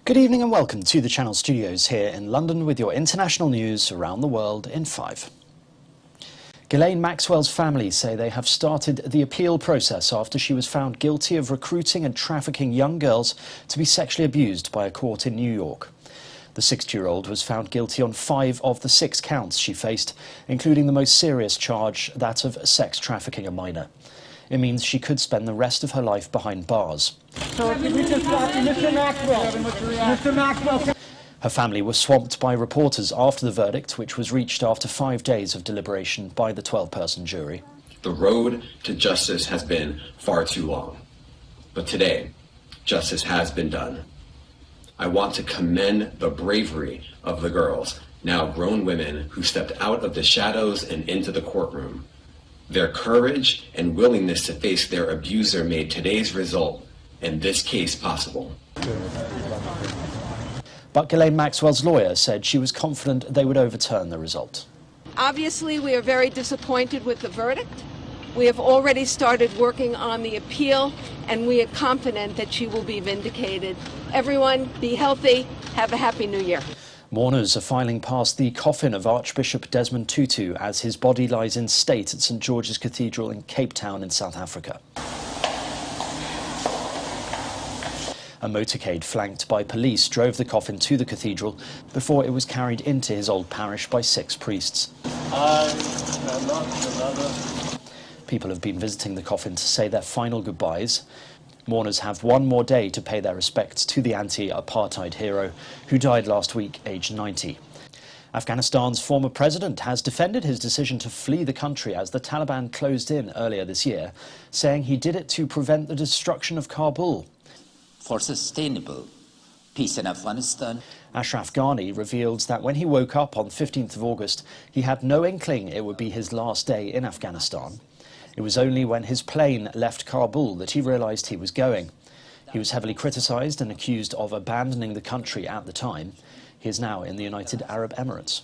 Good evening and welcome to the Channel Studios here in London with your international news around the world in 5. Ghislaine Maxwell's family say they have started the appeal process after she was found guilty of recruiting and trafficking young girls to be sexually abused by a court in New York. The 60-year-old was found guilty on 5 of the 6 counts she faced, including the most serious charge, that of sex trafficking a minor. It means she could spend the rest of her life behind bars. Mr. Maxwell. Her family was swamped by reporters after the verdict, which was reached after 5 days of deliberation by the 12-person jury. The road to justice has been far too long, but today, justice has been done. I want to commend the bravery of the girls, now grown women, who stepped out of the shadows and into the courtroom. Their courage and willingness to face their abuser made today's result in this case possible. But Ghislaine Maxwell's lawyer said she was confident they would overturn the result. Obviously, we are very disappointed with the verdict. We have already started working on the appeal, and we are confident that she will be vindicated. Everyone, be healthy. Have a happy New Year. Mourners are filing past the coffin of Archbishop Desmond Tutu as his body lies in state at St George's Cathedral in Cape Town in South Africa. A motorcade flanked by police drove the coffin to the cathedral before it was carried into his old parish by 6 priests. People have been visiting the coffin to say their final goodbyes. Mourners have one more day to pay their respects to the anti-apartheid hero who died last week, aged 90. Afghanistan's former president has defended his decision to flee the country as the Taliban closed in earlier this year, saying he did it to prevent the destruction of Kabul. For sustainable peace in Afghanistan. Ashraf Ghani revealed that when he woke up on 15th of August, he had no inkling it would be his last day in Afghanistan. It was only when his plane left Kabul that he realised he was going. He was heavily criticised and accused of abandoning the country at the time. He is now in the United Arab Emirates.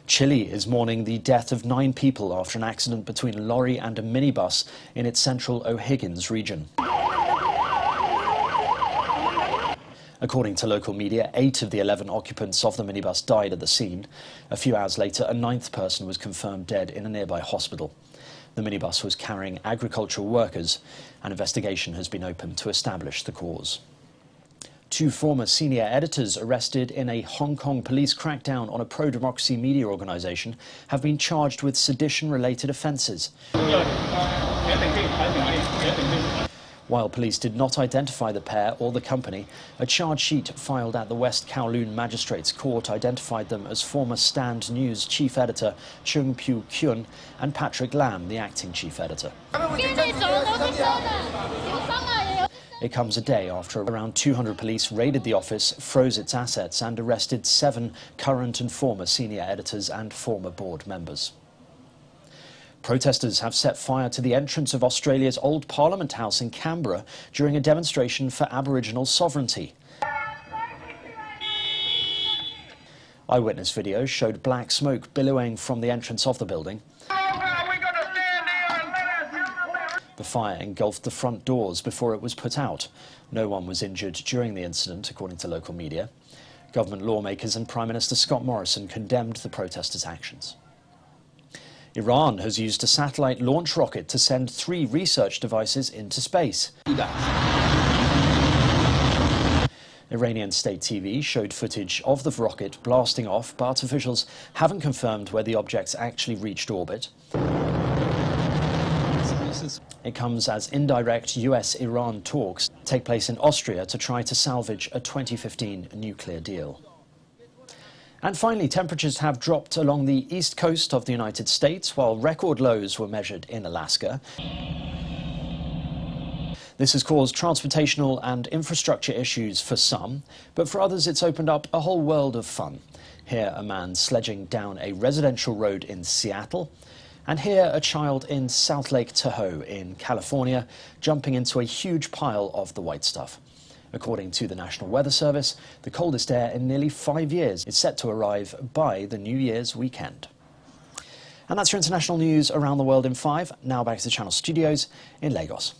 Chile is mourning the death of 9 people after an accident between a lorry and a minibus in its central O'Higgins region. According to local media, 8 of the 11 occupants of the minibus died at the scene. A few hours later, a 9th person was confirmed dead in a nearby hospital. The minibus was carrying agricultural workers. An investigation has been opened to establish the cause. 2 former senior editors arrested in a Hong Kong police crackdown on a pro-democracy media organisation have been charged with sedition-related offences. While police did not identify the pair or the company, a charge sheet filed at the West Kowloon Magistrates Court identified them as former Stand News chief editor Chung Pyu-kyun and Patrick Lam, the acting chief editor. It comes a day after around 200 police raided the office, froze its assets and arrested 7 current and former senior editors and former board members. Protesters have set fire to the entrance of Australia's old Parliament House in Canberra during a demonstration for Aboriginal sovereignty. Eyewitness video showed black smoke billowing from the entrance of the building. The fire engulfed the front doors before it was put out. No one was injured during the incident, according to local media. Government lawmakers and Prime Minister Scott Morrison condemned the protesters' actions. Iran has used a satellite launch rocket to send 3 research devices into space. Iranian state TV showed footage of the rocket blasting off, but officials haven't confirmed where the objects actually reached orbit. It comes as indirect US-Iran talks take place in Austria to try to salvage a 2015 nuclear deal. And finally, temperatures have dropped along the east coast of the United States, while record lows were measured in Alaska. This has caused transportational and infrastructure issues for some, but for others it's opened up a whole world of fun. Here a man sledging down a residential road in Seattle, and here a child in South Lake Tahoe in California jumping into a huge pile of the white stuff. According to the National Weather Service, the coldest air in nearly 5 years is set to arrive by the New Year's weekend. And that's your international news around the world in 5. Now back to the Channel Studios in Lagos.